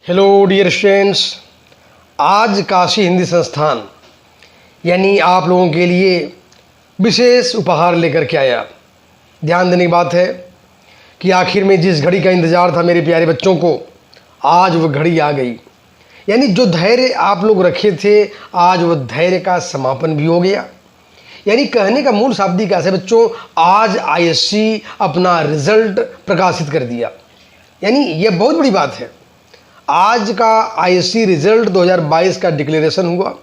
Hello dear students, आज काशी हिंदी संस्थान यानी आप लोगों के लिए विशेष उपहार लेकर के आया। ध्यान देने की बात है कि आखिर में जिस घड़ी का इंतज़ार था मेरे प्यारे बच्चों को, आज वह घड़ी आ गई। यानी जो धैर्य आप लोग रखे थे, आज वह धैर्य का समापन भी हो गया। यानी कहने का मूल शाब्दिक ऐसे बच्चों, आज आईएससी अपना रिजल्ट प्रकाशित कर दिया। यानी यह बहुत बड़ी बात है। आज का आईएससी रिजल्ट 2022 का डिक्लेरेशन हुआ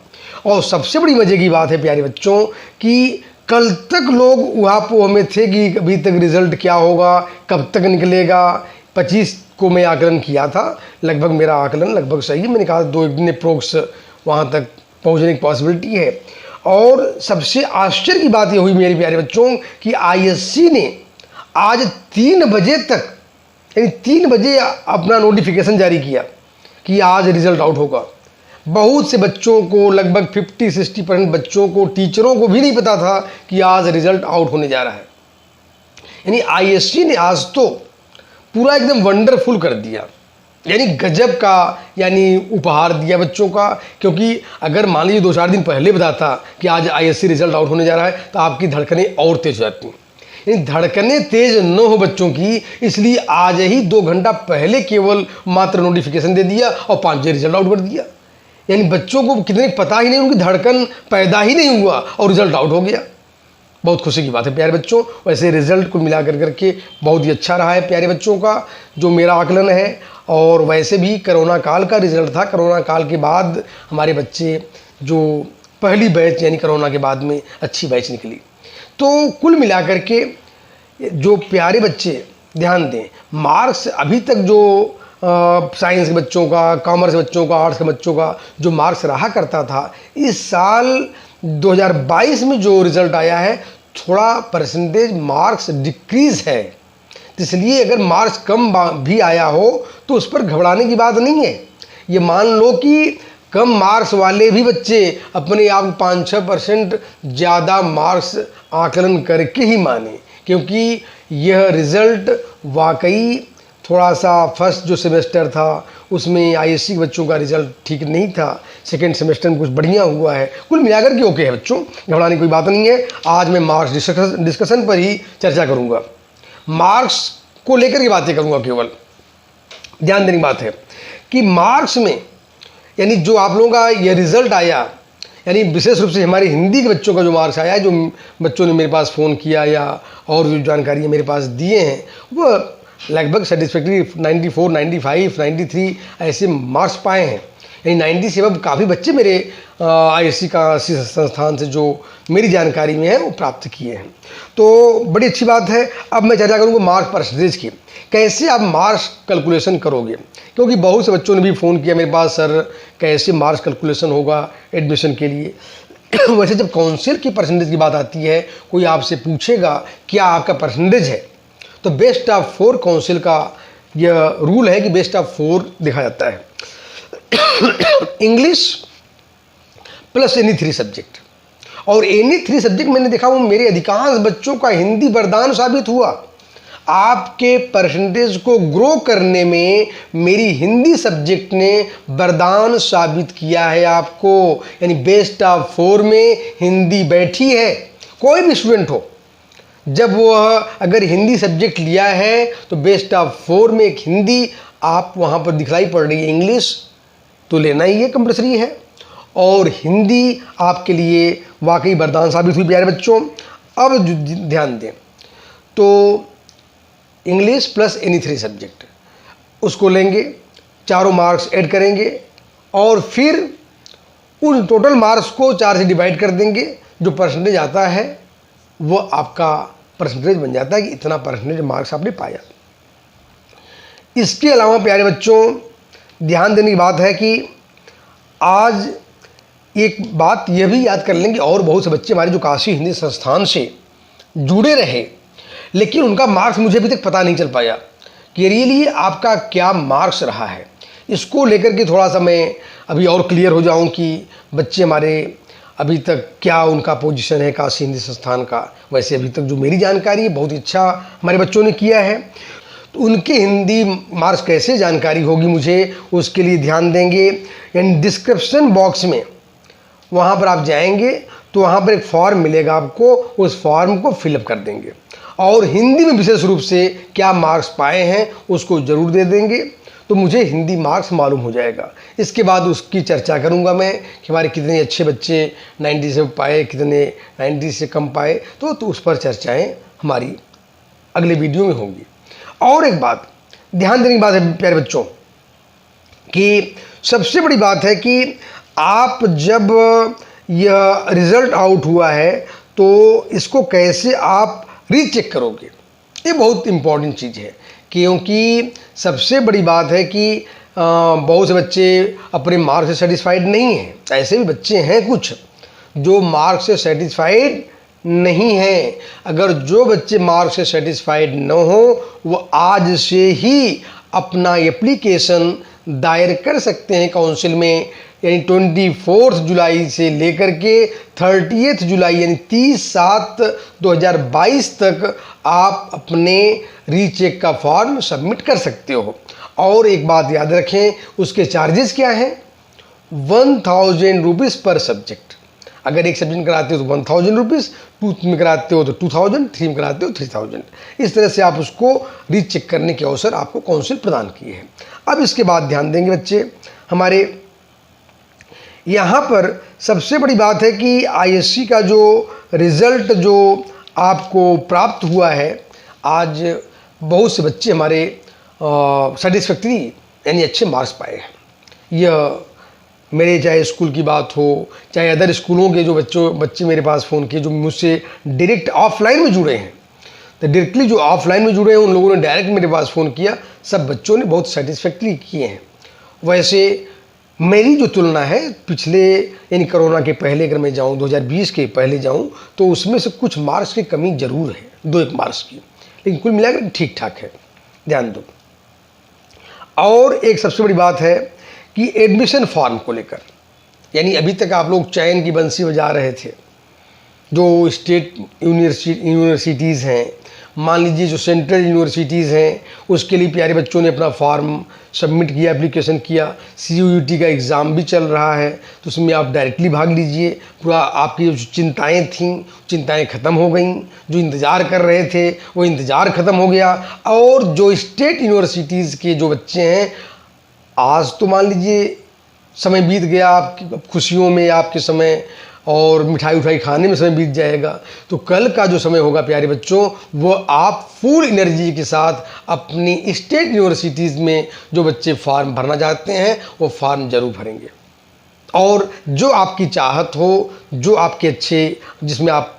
और सबसे बड़ी मज़े की बात है प्यारे बच्चों कि कल तक लोग उहापोह में थे कि अभी तक रिजल्ट क्या होगा, कब तक निकलेगा। 25 को मैं आकलन किया था, लगभग मेरा आकलन लगभग सही है। मैंने कहा 2 दिन अप्रोक्स वहाँ तक पहुँचने की पॉसिबिलिटी है। और सबसे आश्चर्य की बात ये हुई मेरे प्यारे बच्चों कि आईएससी ने आज 3 बजे तक, यानी 3 बजे अपना नोटिफिकेशन जारी किया कि आज रिजल्ट आउट होगा। बहुत से बच्चों को, लगभग 50-60% बच्चों को, टीचरों को भी नहीं पता था कि आज रिजल्ट आउट होने जा रहा है। यानी आईएससी ने आज तो पूरा एकदम वंडरफुल कर दिया, यानी गजब का यानी उपहार दिया बच्चों का। क्योंकि अगर मान लीजिए 2-4 दिन पहले बताता कि आज आईएससी रिजल्ट आउट होने जा रहा है तो आपकी धड़कनें और तेज हो जाती। यानी धड़कनें तेज न हो बच्चों की, इसलिए आज ही 2 घंटा पहले केवल मात्र नोटिफिकेशन दे दिया और 5 बजे रिजल्ट आउट कर दिया। यानी बच्चों को कितने पता ही नहीं, उनकी धड़कन पैदा ही नहीं हुआ और रिजल्ट आउट हो गया। बहुत खुशी की बात है प्यारे बच्चों। वैसे रिजल्ट को मिला करके बहुत ही अच्छा रहा है प्यारे बच्चों का जो मेरा आकलन है। और वैसे भी कोरोना काल का रिजल्ट था। कोरोना काल के बाद हमारे बच्चे जो पहली बैच यानी कोरोना के बाद में अच्छी बैच निकली। तो कुल मिलाकर के जो प्यारे बच्चे ध्यान दें, मार्क्स अभी तक जो साइंस के बच्चों का, कॉमर्स के बच्चों का, आर्ट्स के बच्चों का जो मार्क्स रहा करता था, इस साल 2022 में जो रिज़ल्ट आया है थोड़ा परसेंटेज मार्क्स डिक्रीज़ है। इसलिए अगर मार्क्स कम भी आया हो तो उस पर घबराने की बात नहीं है। ये मान लो कि कम मार्क्स वाले भी बच्चे अपने आप 5-6% ज़्यादा मार्क्स आकलन करके ही माने, क्योंकि यह रिज़ल्ट वाकई थोड़ा सा फर्स्ट जो सेमेस्टर था उसमें आईएससी के बच्चों का रिज़ल्ट ठीक नहीं था। सेकेंड सेमेस्टर में कुछ बढ़िया हुआ है। कुल मिलाकर के ओके है बच्चों, घबराने की कोई बात नहीं है। आज मैं मार्क्स डिस्कशन पर ही चर्चा करूँगा, मार्क्स को लेकर के बातें करूँगा केवल। ध्यान देने की बात है कि मार्क्स में यानी जो आप लोगों का यह रिज़ल्ट आया, यानी विशेष रूप से हमारे हिंदी के बच्चों का जो मार्क्स आया है, जो बच्चों ने मेरे पास फ़ोन किया या और जो जानकारी मेरे पास दिए हैं, वह लगभग सेटिस्फैक्ट्री 94, 95, 93 ऐसे मार्क्स पाए हैं। यानी 90 से अब काफ़ी बच्चे मेरे आईएससी का संस्थान से जो मेरी जानकारी में है वो प्राप्त किए हैं। तो बड़ी अच्छी बात है। अब मैं चर्चा करूँगा मार्क्स परसेंटेज की, कैसे आप मार्क्स कैलकुलेशन करोगे। क्योंकि बहुत से बच्चों ने भी फ़ोन किया मेरे पास, सर कैसे मार्क्स कैलकुलेशन होगा एडमिशन के लिए। वैसे जब काउंसिल की परसेंटेज की बात आती है, कोई आपसे पूछेगा क्या आपका परसेंटेज है, तो बेस्ट ऑफ 4 काउंसिल का यह रूल है कि बेस्ट ऑफ 4 देखा जाता है। इंग्लिश प्लस एनी 3 सब्जेक्ट, और एनी 3 सब्जेक्ट मैंने देखा वो मेरे अधिकांश बच्चों का हिंदी वरदान साबित हुआ। आपके परसेंटेज को ग्रो करने में मेरी हिंदी सब्जेक्ट ने वरदान साबित किया है आपको। यानी बेस्ट ऑफ 4 में हिंदी बैठी है। कोई भी स्टूडेंट हो, जब वह अगर हिंदी सब्जेक्ट लिया है तो बेस्ट ऑफ 4 में एक हिंदी आप वहाँ पर दिखलाई पड़ रही है। इंग्लिश तो लेना ही है, कंपल्सरी है, और हिंदी आपके लिए वाकई वरदान साबित हुई प्यारे बच्चों। अब ध्यान दें तो इंग्लिश प्लस एनी 3 सब्जेक्ट उसको लेंगे, चारों मार्क्स ऐड करेंगे और फिर उन टोटल मार्क्स को 4 से डिवाइड कर देंगे। जो परसेंटेज आता है वो आपका परसेंटेज बन जाता है कि इतना परसेंटेज मार्क्स आपने पाया। इसके अलावा प्यारे बच्चों ध्यान देने की बात है कि आज एक बात यह भी याद कर लेंगे, और बहुत से बच्चे हमारे जो काशी हिंदी संस्थान से जुड़े रहे लेकिन उनका मार्क्स मुझे अभी तक पता नहीं चल पाया कि रियली आपका क्या मार्क्स रहा है। इसको लेकर के थोड़ा सा मैं अभी और क्लियर हो जाऊं कि बच्चे हमारे अभी तक क्या उनका पोजीशन है काशी हिंदी संस्थान का। वैसे अभी तक जो मेरी जानकारी है बहुत ही अच्छा हमारे बच्चों ने किया है। तो उनके हिंदी मार्क्स कैसे जानकारी होगी मुझे, उसके लिए ध्यान देंगे। यानी डिस्क्रिप्शन बॉक्स में वहाँ पर आप जाएंगे तो वहाँ पर एक फॉर्म मिलेगा आपको, उस फॉर्म को फिलअप कर देंगे और हिंदी में विशेष रूप से क्या मार्क्स पाए हैं उसको ज़रूर दे देंगे, तो मुझे हिंदी मार्क्स मालूम हो जाएगा। इसके बाद उसकी चर्चा करूंगा मैं कि हमारे कितने अच्छे बच्चे 90 से पाए, कितने 90 से कम पाए, तो उस पर चर्चाएं हमारी अगले वीडियो में होंगी। और एक बात ध्यान देने की बात है प्यारे बच्चों कि सबसे बड़ी बात है कि आप जब यह रिज़ल्ट आउट हुआ है तो इसको कैसे आप रीचेक करोगे, ये बहुत इम्पॉर्टेंट चीज़ है। क्योंकि सबसे बड़ी बात है कि बहुत से बच्चे अपने मार्क्स से सेटिस्फाइड नहीं हैं। ऐसे भी बच्चे हैं कुछ जो मार्क्स से सेटिस्फाइड नहीं हैं। अगर जो बच्चे मार्क्स से सेटिस्फाइड न हो वो आज से ही अपना एप्लीकेशन दायर कर सकते हैं काउंसिल में। यानी 24 जुलाई से लेकर के 30 जुलाई यानी 30/7/2022 तक आप अपने रीचेक का फॉर्म सबमिट कर सकते हो। और एक बात याद रखें, उसके चार्जेस क्या हैं? 1000 रुपीज़ पर सब्जेक्ट। अगर एक सब्जेक्ट कराते हो तो 1000 रुपीज़, 2 में कराते हो तो 2000, 3 में कराते हो 3000। इस तरह से आप उसको रीचेक करने के अवसर आपको काउंसिल प्रदान किए हैं। अब इसके बाद ध्यान देंगे बच्चे, हमारे यहाँ पर सबसे बड़ी बात है कि आईएससी का जो रिज़ल्ट जो आपको प्राप्त हुआ है, आज बहुत से बच्चे हमारे सेटिस्फैक्ट्री यानी अच्छे मार्क्स पाए हैं। यह मेरे चाहे स्कूल की बात हो, चाहे अदर स्कूलों के जो बच्चे मेरे पास फ़ोन किए जो मुझसे डायरेक्ट ऑफलाइन में जुड़े हैं, तो डायरेक्टली जो ऑफलाइन में जुड़े हैं उन लोगों ने डायरेक्ट मेरे पास फ़ोन किया, सब बच्चों ने बहुत सेटिस्फैक्ट्री किए हैं। वैसे मेरी जो तुलना है पिछले यानी कोरोना के पहले अगर मैं जाऊं, 2020 के पहले जाऊं, तो उसमें से कुछ मार्क्स की कमी ज़रूर है, 2-1 मार्क्स की, लेकिन कुल मिलाकर ठीक ठाक है, ध्यान दो। और एक सबसे बड़ी बात है कि एडमिशन फॉर्म को लेकर, यानी अभी तक आप लोग चयन की बंसी बजा रहे थे। जो स्टेट यूनिवर्सिटीज़ हैं, मान लीजिए जो सेंट्रल यूनिवर्सिटीज़ हैं, उसके लिए प्यारे बच्चों ने अपना फॉर्म सबमिट किया, एप्लीकेशन किया। CUET का एग्ज़ाम भी चल रहा है, तो उसमें आप डायरेक्टली भाग लीजिए। पूरा आपकी जो चिंताएं थीं, चिंताएं ख़त्म हो गई। जो इंतज़ार कर रहे थे वो इंतज़ार ख़त्म हो गया। और जो स्टेट यूनिवर्सिटीज़ के जो बच्चे हैं, आज तो मान लीजिए समय बीत गया, आपकी खुशियों में आपके समय और मिठाई उठाई खाने में समय बीत जाएगा, तो कल का जो समय होगा प्यारे बच्चों, वो आप फुल एनर्जी के साथ अपनी स्टेट यूनिवर्सिटीज़ में जो बच्चे फॉर्म भरना चाहते हैं वो फॉर्म ज़रूर भरेंगे। और जो आपकी चाहत हो, जो आपके अच्छे जिसमें आप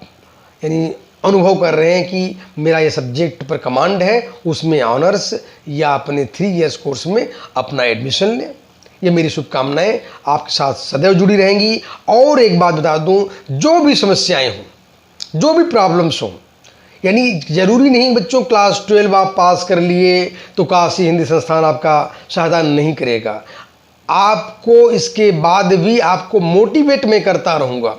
यानी अनुभव कर रहे हैं कि मेरा ये सब्जेक्ट पर कमांड है, उसमें ऑनर्स या अपने 3 इयर्स कोर्स में अपना एडमिशन लें। ये मेरी शुभकामनाएं आपके साथ सदैव जुड़ी रहेंगी। और एक बात बता दूं, जो भी समस्याएं हों, जो भी प्रॉब्लम्स हों, यानी ज़रूरी नहीं बच्चों क्लास 12 आप पास कर लिए तो काशी हिंदी संस्थान आपका सहायता नहीं करेगा। आपको इसके बाद भी आपको मोटिवेट मैं करता रहूँगा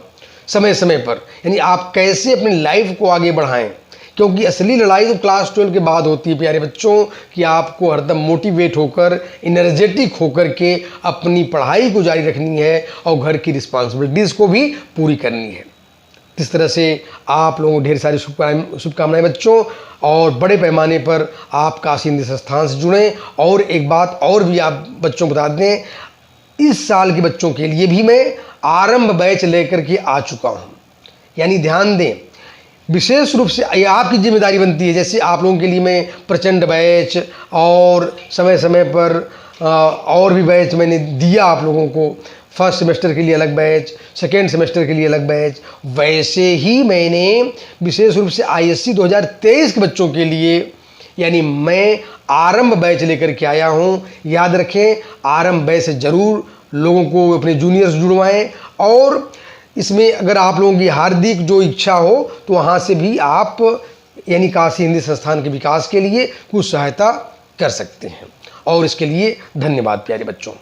समय समय पर, यानी आप कैसे अपनी लाइफ को आगे बढ़ाएं। क्योंकि असली लड़ाई तो क्लास 12 के बाद होती है प्यारे बच्चों, कि आपको हरदम मोटिवेट होकर, एनर्जेटिक होकर के अपनी पढ़ाई को जारी रखनी है और घर की रिस्पॉन्सिबिलिटीज़ को भी पूरी करनी है। इस तरह से आप लोगों को ढेर सारी शुभकामनाएं बच्चों, और बड़े पैमाने पर आप काशी हिंदी संस्थान से जुड़ें। और एक बात और भी आप बच्चों को बता दें, इस साल के बच्चों के लिए भी मैं आरंभ बैच लेकर के आ चुका हूँ। यानी ध्यान दें, विशेष रूप से ये आपकी जिम्मेदारी बनती है। जैसे आप लोगों के लिए मैं प्रचंड बैच और समय समय पर और भी बैच मैंने दिया आप लोगों को, फर्स्ट सेमेस्टर के लिए अलग बैच, सेकेंड सेमेस्टर के लिए अलग बैच, वैसे ही मैंने विशेष रूप से आईएससी 2023 के बच्चों के लिए यानी मैं आरंभ बैच लेकर के आया हूँ। याद रखें, आरंभ बैच से ज़रूर लोगों को अपने जूनियर्स जुड़वाएं। और इसमें अगर आप लोगों की हार्दिक जो इच्छा हो तो वहाँ से भी आप यानी काशी हिंदी संस्थान के विकास के लिए कुछ सहायता कर सकते हैं। और इसके लिए धन्यवाद प्यारे बच्चों।